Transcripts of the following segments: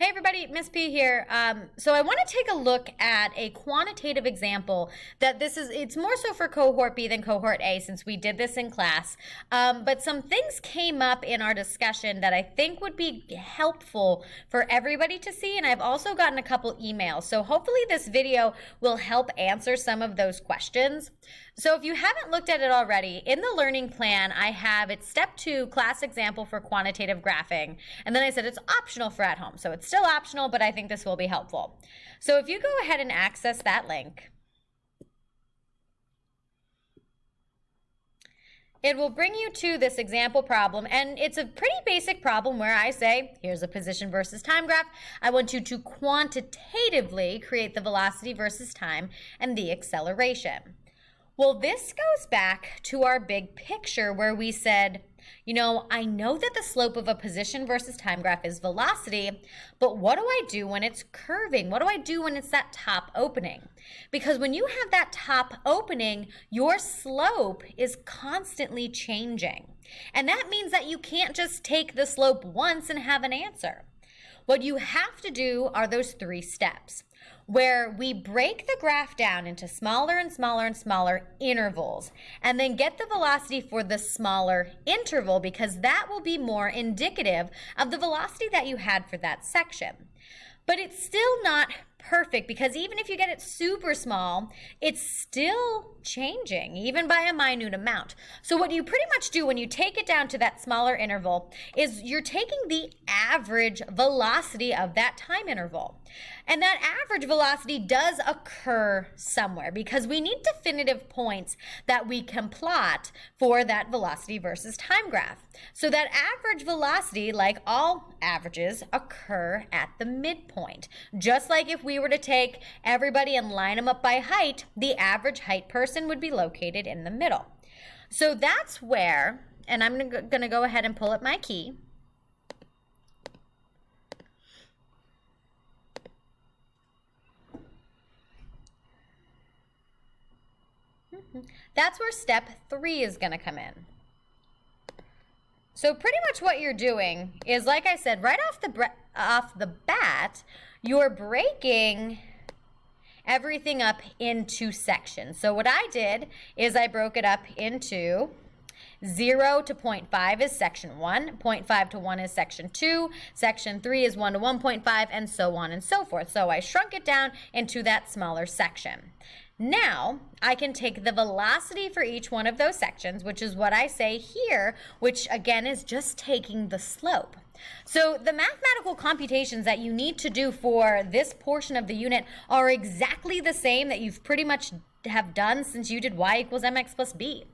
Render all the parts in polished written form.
Hey everybody, Miss P here. So I want to take a look at a quantitative example that it's more so for cohort B than cohort A since we did this in class. But some things came up in our discussion that I think would be helpful for everybody to see. And I've also gotten a couple emails. So hopefully this video will help answer some of those questions. So if you haven't looked at it already, in the learning plan, it's step 2, class example for quantitative graphing. And then I said it's optional for at home. So it's still optional, but I think this will be helpful. So if you go ahead and access that link, it will bring you to this example problem, and it's a pretty basic problem where I say, here's a position versus time graph. I want you to quantitatively create the velocity versus time and the acceleration. Well, this goes back to our big picture where we said, I know that the slope of a position versus time graph is velocity, but what do I do when it's curving? What do I do when it's that top opening? Because when you have that top opening, your slope is constantly changing. And that means that you can't just take the slope once and have an answer. What you have to do are those 3 steps, where we break the graph down into smaller and smaller and smaller intervals, and then get the velocity for the smaller interval because that will be more indicative of the velocity that you had for that section. But it's still not perfect because even if you get it super small, it's still changing, even by a minute amount. So what you pretty much do when you take it down to that smaller interval is you're taking the average velocity of that time interval. And that average velocity does occur somewhere because we need definitive points that we can plot for that velocity versus time graph. So that average velocity, like all averages, occur at the midpoint. Just like if we were to take everybody and line them up by height, the average height person would be located in the middle. So that's where, and I'm going to go ahead and pull up my key. That's where step 3 is going to come in. So pretty much what you're doing is, like I said, right off the bat, you're breaking everything up into sections. So what I did is I broke it up into 0 to 0.5 is section 1, 0.5 to 1 is section 2, section 3 is 1 to 1.5, and so on and so forth. So I shrunk it down into that smaller section. Now, I can take the velocity for each one of those sections, which is what I say here, which again is just taking the slope. So the mathematical computations that you need to do for this portion of the unit are exactly the same that you've pretty much have done since you did y equals mx plus b.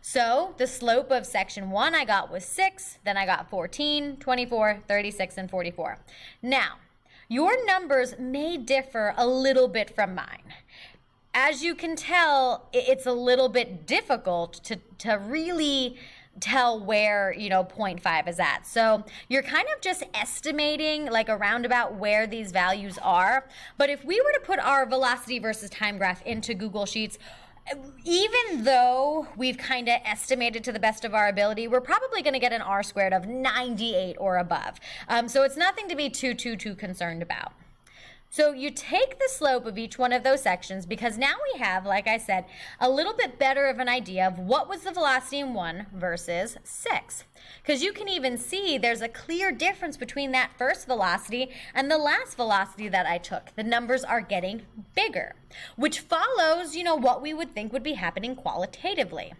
So the slope of section 1 I got was 6, then I got 14, 24, 36, and 44. Now, your numbers may differ a little bit from mine. As you can tell, it's a little bit difficult to really tell where, 0.5 is at. So you're kind of just estimating like around about where these values are. But if we were to put our velocity versus time graph into Google Sheets, even though we've kind of estimated to the best of our ability, we're probably going to get an R squared of 98 or above. So it's nothing to be too concerned about. So you take the slope of each one of those sections because now we have, like I said, a little bit better of an idea of what was the velocity in 1 versus 6. Because you can even see there's a clear difference between that first velocity and the last velocity that I took. The numbers are getting bigger, which follows, what we would think would be happening qualitatively.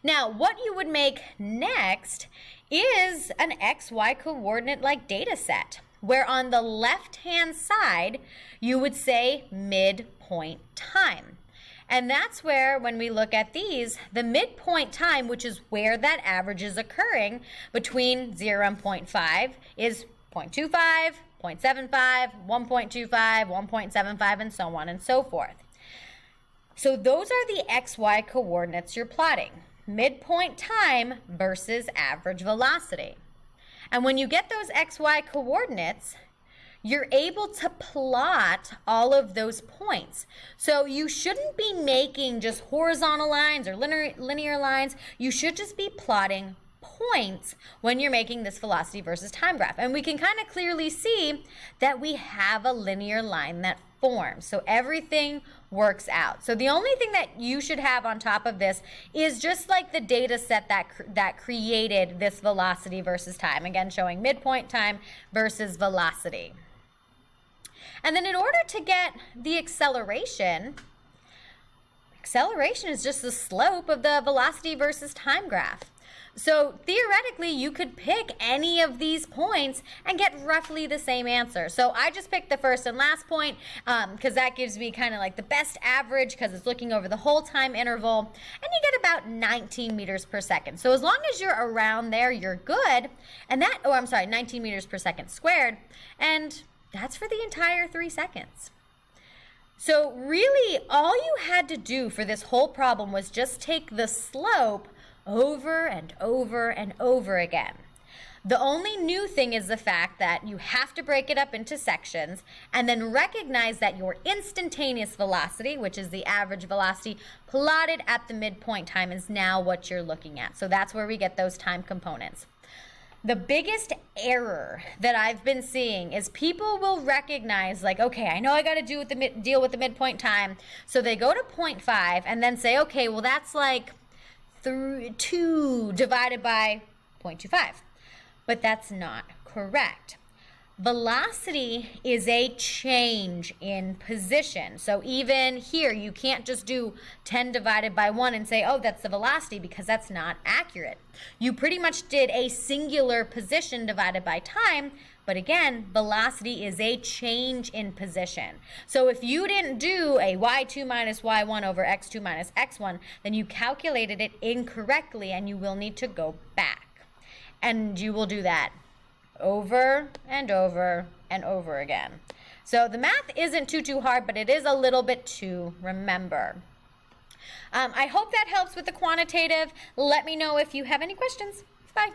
Now, what you would make next is an XY coordinate-like data set, where on the left-hand side, you would say midpoint time. And that's where, when we look at these, the midpoint time, which is where that average is occurring between 0 and 0.5, is 0.25, 0.75, 1.25, 1.75, and so on and so forth. So those are the XY coordinates you're plotting. Midpoint time versus average velocity. And when you get those XY coordinates, you're able to plot all of those points. So you shouldn't be making just horizontal lines or linear lines. You should just be plotting points when you're making this velocity versus time graph. And we can kind of clearly see that we have a linear line that forms. So everything works out. So the only thing that you should have on top of this is just like the data set that created this velocity versus time. Again, showing midpoint time versus velocity. And then in order to get the acceleration is just the slope of the velocity versus time graph. So theoretically, you could pick any of these points and get roughly the same answer. So I just picked the first and last point because that gives me kind of like the best average because it's looking over the whole time interval. And you get about 19 meters per second. So as long as you're around there, you're good. And 19 meters per second squared. And that's for the entire 3 seconds. So really, all you had to do for this whole problem was just take the slope over and over and over again. The only new thing is the fact that you have to break it up into sections and then recognize that your instantaneous velocity, which is the average velocity plotted at the midpoint time, is now what you're looking at. So that's where we get those time components. The biggest error that I've been seeing is people will recognize like, okay, I know I got to deal with the midpoint time. So they go to 0.5 and then say, okay, well, that's like 2 divided by 0.25. But that's not correct. Velocity is a change in position. So even here, you can't just do 10 divided by 1 and say, oh, that's the velocity, because that's not accurate. You pretty much did a singular position divided by time, but again, velocity is a change in position. So if you didn't do a y2 minus y1 over x2 minus x1, then you calculated it incorrectly and you will need to go back. And you will do that over and over and over again. So the math isn't too hard, but it is a little bit to remember. I hope that helps with the quantitative. Let me know if you have any questions. Bye.